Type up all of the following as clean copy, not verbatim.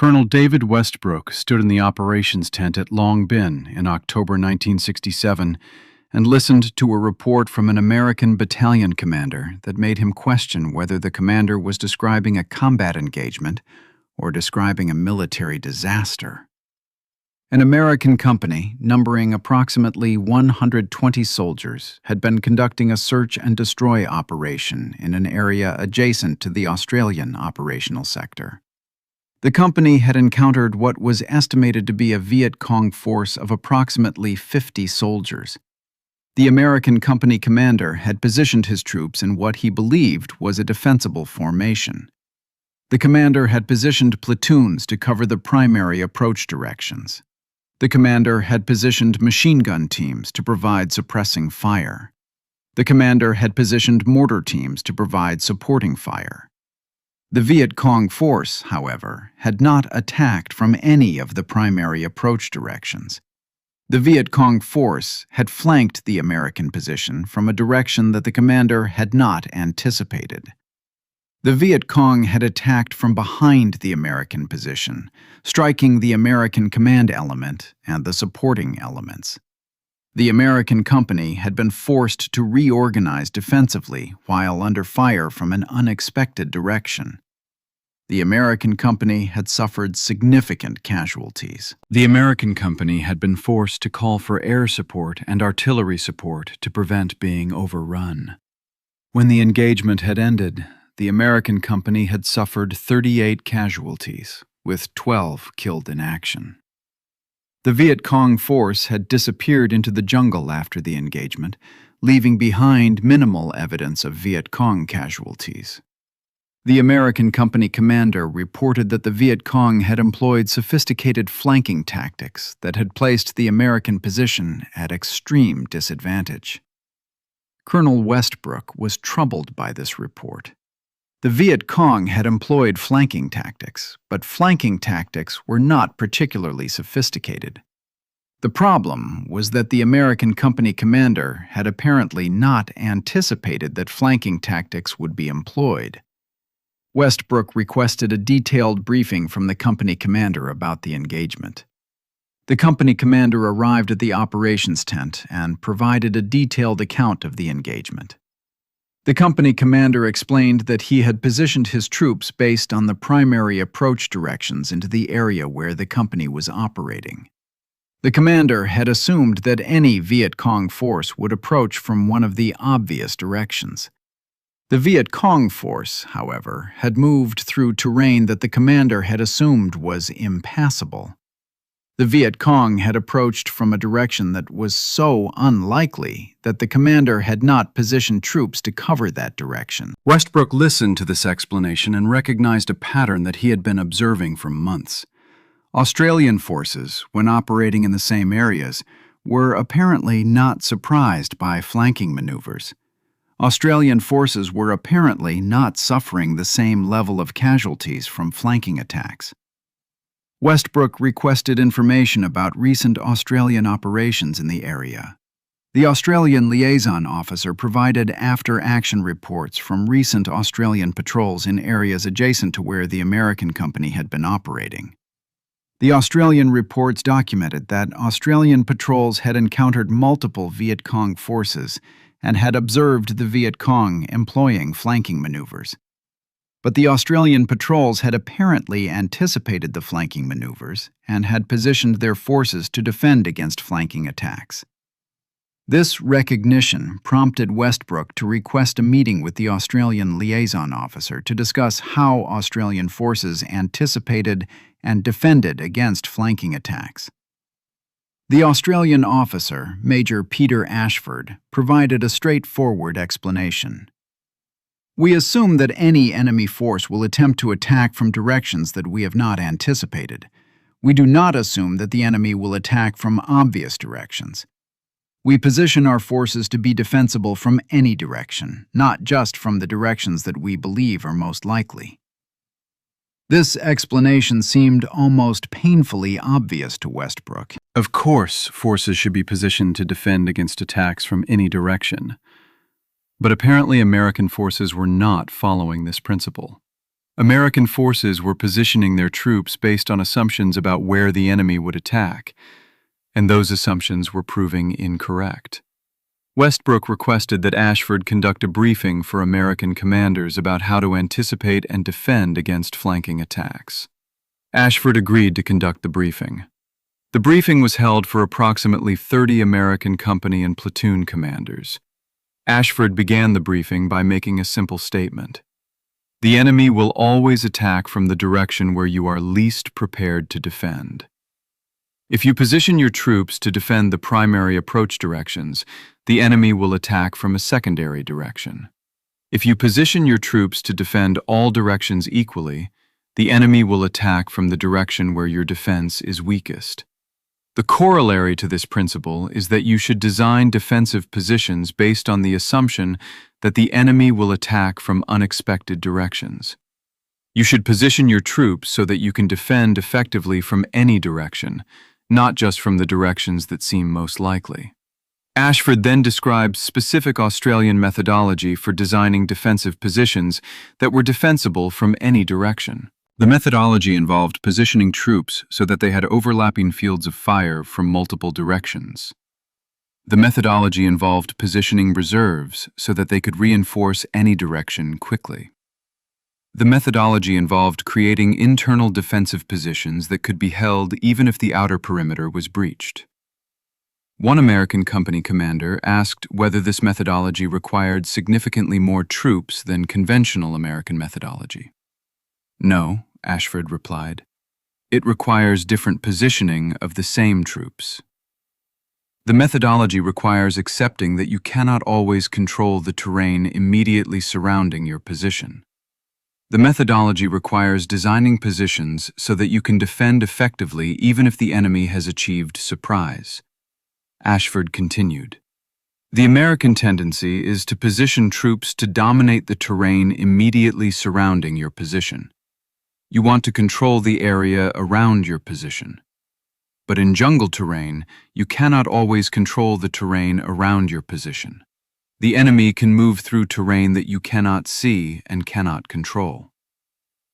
Colonel David Westbrook stood in the operations tent at Long Bin in October 1967 and listened to a report from an American battalion commander that made him question whether the commander was describing a combat engagement or describing a military disaster. An American company, numbering approximately 120 soldiers, had been conducting a search and destroy operation in an area adjacent to the Australian operational sector. The company had encountered what was estimated to be a Viet Cong force of approximately 50 soldiers. The American company commander had positioned his troops in what he believed was a defensible formation. The commander had positioned platoons to cover the primary approach directions. The commander had positioned machine gun teams to provide suppressing fire. The commander had positioned mortar teams to provide supporting fire. The Viet Cong force, however, had not attacked from any of the primary approach directions. The Viet Cong force had flanked the American position from a direction that the commander had not anticipated. The Viet Cong had attacked from behind the American position, striking the American command element and the supporting elements. The American company had been forced to reorganize defensively while under fire from an unexpected direction. The American company had suffered significant casualties. The American company had been forced to call for air support and artillery support to prevent being overrun. When the engagement had ended, the American company had suffered 38 casualties, with 12 killed in action. The Viet Cong force had disappeared into the jungle after the engagement, leaving behind minimal evidence of Viet Cong casualties. The American company commander reported that the Viet Cong had employed sophisticated flanking tactics that had placed the American position at extreme disadvantage. Colonel Westbrook was troubled by this report. The Viet Cong had employed flanking tactics, but flanking tactics were not particularly sophisticated. The problem was that the American company commander had apparently not anticipated that flanking tactics would be employed. Westbrook requested a detailed briefing from the company commander about the engagement. The company commander arrived at the operations tent and provided a detailed account of the engagement. The company commander explained that he had positioned his troops based on the primary approach directions into the area where the company was operating. The commander had assumed that any Viet Cong force would approach from one of the obvious directions. The Viet Cong force, however, had moved through terrain that the commander had assumed was impassable. The Viet Cong had approached from a direction that was so unlikely that the commander had not positioned troops to cover that direction. Westbrook listened to this explanation and recognized a pattern that he had been observing for months. Australian forces, when operating in the same areas, were apparently not surprised by flanking maneuvers. Australian forces were apparently not suffering the same level of casualties from flanking attacks. Westbrook requested information about recent Australian operations in the area. The Australian liaison officer provided after-action reports from recent Australian patrols in areas adjacent to where the American company had been operating. The Australian reports documented that Australian patrols had encountered multiple Viet Cong forces and had observed the Viet Cong employing flanking maneuvers. But the Australian patrols had apparently anticipated the flanking maneuvers and had positioned their forces to defend against flanking attacks. This recognition prompted Westbrook to request a meeting with the Australian liaison officer to discuss how Australian forces anticipated and defended against flanking attacks. The Australian officer, Major Peter Ashford, provided a straightforward explanation. "We assume that any enemy force will attempt to attack from directions that we have not anticipated. We do not assume that the enemy will attack from obvious directions. We position our forces to be defensible from any direction, not just from the directions that we believe are most likely." This explanation seemed almost painfully obvious to Westbrook. Of course, forces should be positioned to defend against attacks from any direction. But apparently American forces were not following this principle. American forces were positioning their troops based on assumptions about where the enemy would attack, and those assumptions were proving incorrect. Westbrook requested that Ashford conduct a briefing for American commanders about how to anticipate and defend against flanking attacks. Ashford agreed to conduct the briefing. The briefing was held for approximately 30 American company and platoon commanders. Ashford began the briefing by making a simple statement. The enemy will always attack from the direction where you are least prepared to defend. If you position your troops to defend the primary approach directions, the enemy will attack from a secondary direction. If you position your troops to defend all directions equally, the enemy will attack from the direction where your defense is weakest. The corollary to this principle is that you should design defensive positions based on the assumption that the enemy will attack from unexpected directions. You should position your troops so that you can defend effectively from any direction, not just from the directions that seem most likely. Ashford then described specific Australian methodology for designing defensive positions that were defensible from any direction. The methodology involved positioning troops so that they had overlapping fields of fire from multiple directions. The methodology involved positioning reserves so that they could reinforce any direction quickly. The methodology involved creating internal defensive positions that could be held even if the outer perimeter was breached. One American company commander asked whether this methodology required significantly more troops than conventional American methodology. No, Ashford replied. It requires different positioning of the same troops. The methodology requires accepting that you cannot always control the terrain immediately surrounding your position. The methodology requires designing positions so that you can defend effectively even if the enemy has achieved surprise. Ashford continued. The American tendency is to position troops to dominate the terrain immediately surrounding your position. You want to control the area around your position. But in jungle terrain, you cannot always control the terrain around your position. The enemy can move through terrain that you cannot see and cannot control.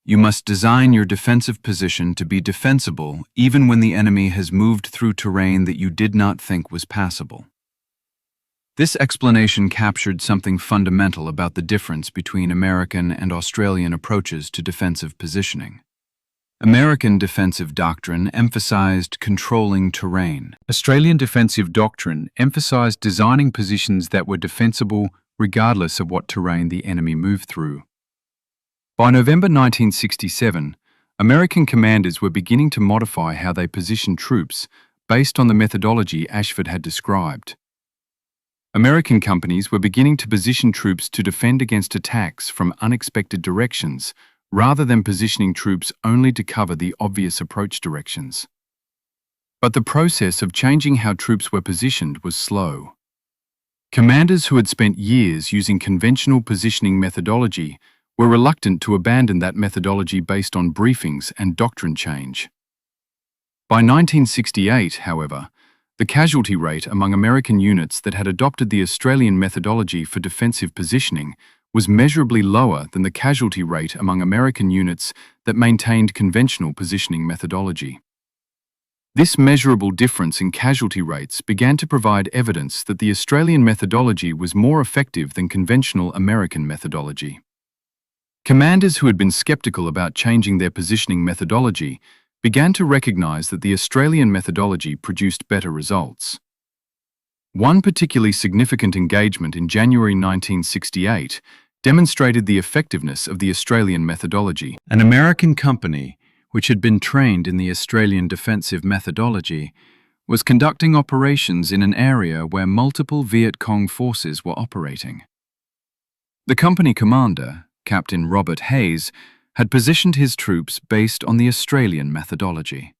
You must design your defensive position to be defensible even when the enemy has moved through terrain that you did not think was passable. This explanation captured something fundamental about the difference between American and Australian approaches to defensive positioning. American defensive doctrine emphasized controlling terrain. Australian defensive doctrine emphasized designing positions that were defensible regardless of what terrain the enemy moved through. By November 1967, American commanders were beginning to modify how they positioned troops based on the methodology Ashford had described. American companies were beginning to position troops to defend against attacks from unexpected directions, rather than positioning troops only to cover the obvious approach directions. But the process of changing how troops were positioned was slow. Commanders who had spent years using conventional positioning methodology were reluctant to abandon that methodology based on briefings and doctrine change. By 1968, however, the casualty rate among American units that had adopted the Australian methodology for defensive positioning was measurably lower than the casualty rate among American units that maintained conventional positioning methodology. This measurable difference in casualty rates began to provide evidence that the Australian methodology was more effective than conventional American methodology. Commanders who had been skeptical about changing their positioning methodology began to recognize that the Australian methodology produced better results. One particularly significant engagement in January 1968 demonstrated the effectiveness of the Australian methodology. An American company, which had been trained in the Australian defensive methodology, was conducting operations in an area where multiple Viet Cong forces were operating. The company commander, Captain Robert Hayes, had positioned his troops based on the Australian methodology.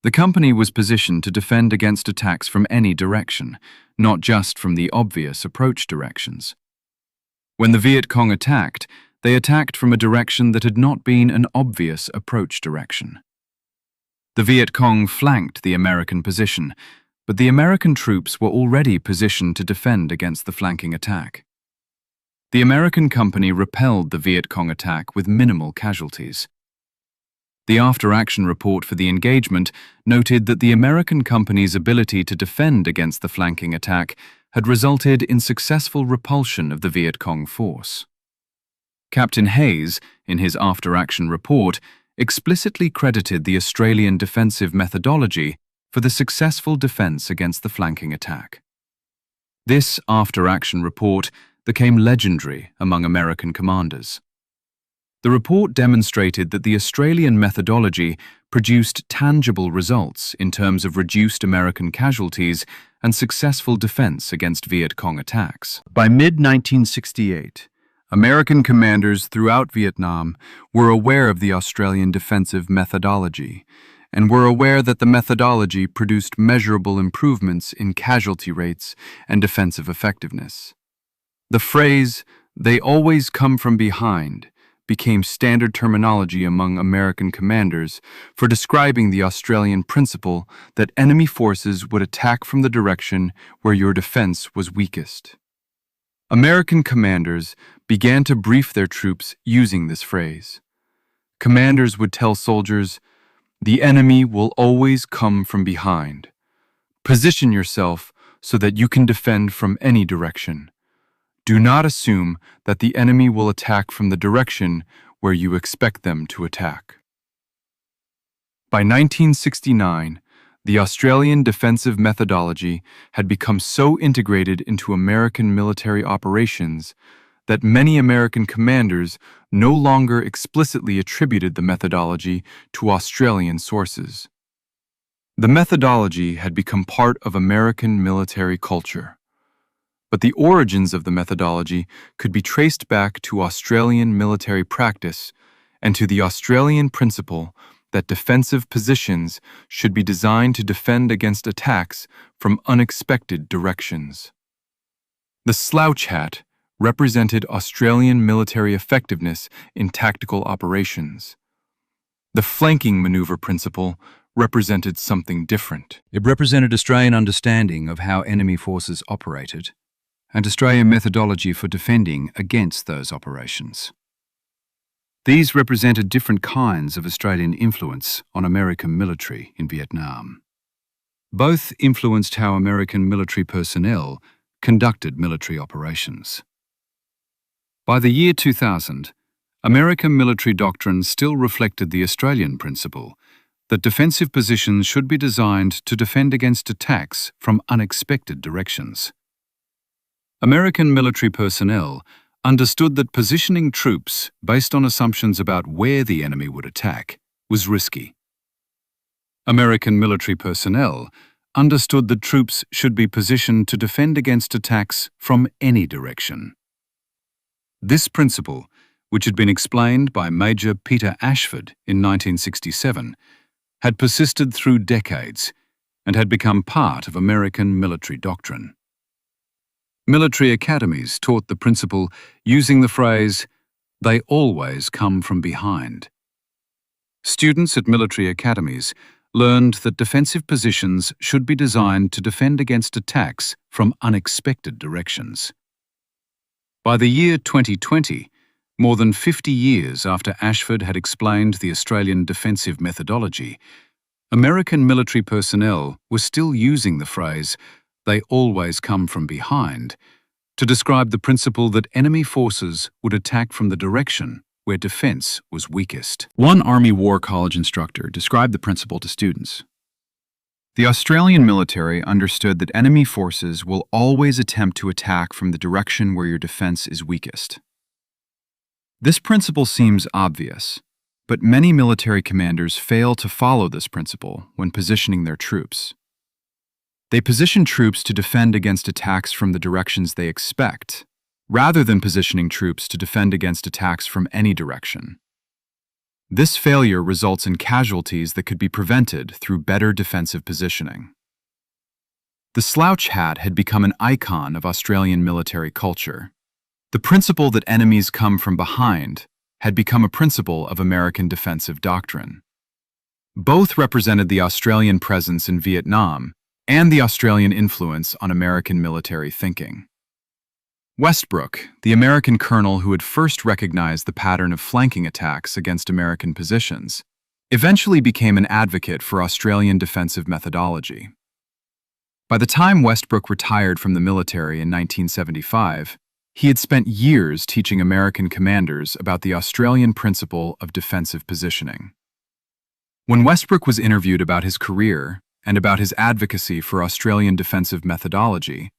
The company was positioned to defend against attacks from any direction, not just from the obvious approach directions. When the Viet Cong attacked, they attacked from a direction that had not been an obvious approach direction. The Viet Cong flanked the American position, but the American troops were already positioned to defend against the flanking attack. The American company repelled the Viet Cong attack with minimal casualties. The after-action report for the engagement noted that the American company's ability to defend against the flanking attack had resulted in successful repulsion of the Viet Cong force. Captain Hayes, in his after-action report, explicitly credited the Australian defensive methodology for the successful defense against the flanking attack. This after-action report became legendary among American commanders. The report demonstrated that the Australian methodology produced tangible results in terms of reduced American casualties and successful defense against Viet Cong attacks. By mid-1968, American commanders throughout Vietnam were aware of the Australian defensive methodology and were aware that the methodology produced measurable improvements in casualty rates and defensive effectiveness. The phrase, "they always come from behind," became standard terminology among American commanders for describing the Australian principle that enemy forces would attack from the direction where your defense was weakest. American commanders began to brief their troops using this phrase. Commanders would tell soldiers, "The enemy will always come from behind. Position yourself so that you can defend from any direction. Do not assume that the enemy will attack from the direction where you expect them to attack." By 1969, the Australian defensive methodology had become so integrated into American military operations that many American commanders no longer explicitly attributed the methodology to Australian sources. The methodology had become part of American military culture. But the origins of the methodology could be traced back to Australian military practice and to the Australian principle that defensive positions should be designed to defend against attacks from unexpected directions. The slouch hat represented Australian military effectiveness in tactical operations. The flanking maneuver principle represented something different. It represented Australian understanding of how enemy forces operated and Australian methodology for defending against those operations. These represented different kinds of Australian influence on American military in Vietnam. Both influenced how American military personnel conducted military operations. By the year 2000, American military doctrine still reflected the Australian principle that defensive positions should be designed to defend against attacks from unexpected directions. American military personnel understood that positioning troops based on assumptions about where the enemy would attack was risky. American military personnel understood that troops should be positioned to defend against attacks from any direction. This principle, which had been explained by Major Peter Ashford in 1967, had persisted through decades and had become part of American military doctrine. Military academies taught the principle using the phrase, "they always come from behind." Students at military academies learned that defensive positions should be designed to defend against attacks from unexpected directions. By the year 2020, more than 50 years after Ashford had explained the Australian defensive methodology, American military personnel were still using the phrase, "they always come from behind," to describe the principle that enemy forces would attack from the direction where defense was weakest. One Army War College instructor described the principle to students. The Australian military understood that enemy forces will always attempt to attack from the direction where your defense is weakest. This principle seems obvious, but many military commanders fail to follow this principle when positioning their troops. They position troops to defend against attacks from the directions they expect, rather than positioning troops to defend against attacks from any direction. This failure results in casualties that could be prevented through better defensive positioning. The slouch hat had become an icon of Australian military culture. The principle that enemies come from behind had become a principle of American defensive doctrine. Both represented the Australian presence in Vietnam and the Australian influence on American military thinking. Westbrook, the American colonel who had first recognized the pattern of flanking attacks against American positions, eventually became an advocate for Australian defensive methodology. By the time Westbrook retired from the military in 1975, he had spent years teaching American commanders about the Australian principle of defensive positioning. When Westbrook was interviewed about his career and about his advocacy for Australian defensive methodology,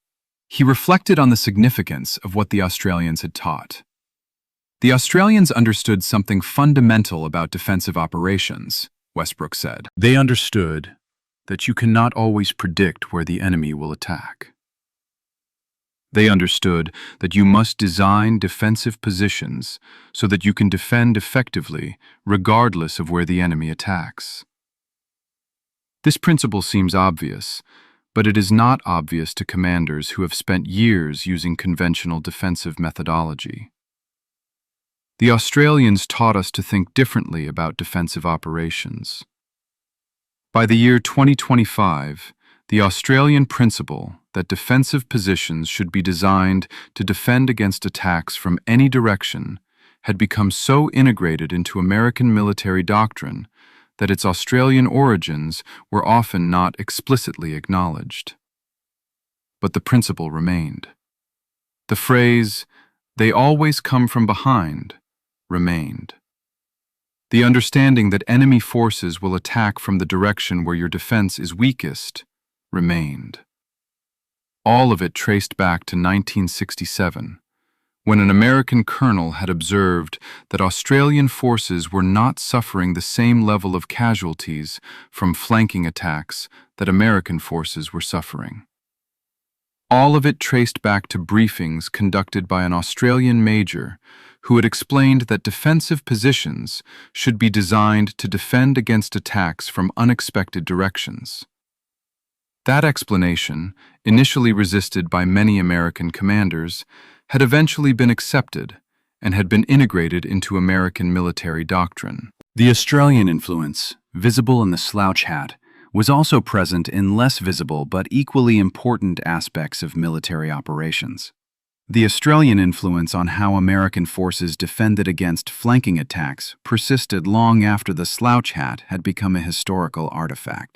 he reflected on the significance of what the Australians had taught. The Australians understood something fundamental about defensive operations, Westbrook said. They understood that you cannot always predict where the enemy will attack. They understood that you must design defensive positions so that you can defend effectively regardless of where the enemy attacks. This principle seems obvious, but it is not obvious to commanders who have spent years using conventional defensive methodology. The Australians taught us to think differently about defensive operations. By the year 2025, the Australian principle that defensive positions should be designed to defend against attacks from any direction had become so integrated into American military doctrine that its Australian origins were often not explicitly acknowledged. But the principle remained. The phrase, "they always come from behind," remained. The understanding that enemy forces will attack from the direction where your defense is weakest remained. All of it traced back to 1967, when an American colonel had observed that Australian forces were not suffering the same level of casualties from flanking attacks that American forces were suffering. All of it traced back to briefings conducted by an Australian major who had explained that defensive positions should be designed to defend against attacks from unexpected directions. That explanation, initially resisted by many American commanders, had eventually been accepted and had been integrated into American military doctrine. The Australian influence, visible in the slouch hat, was also present in less visible but equally important aspects of military operations. The Australian influence on how American forces defended against flanking attacks persisted long after the slouch hat had become a historical artifact.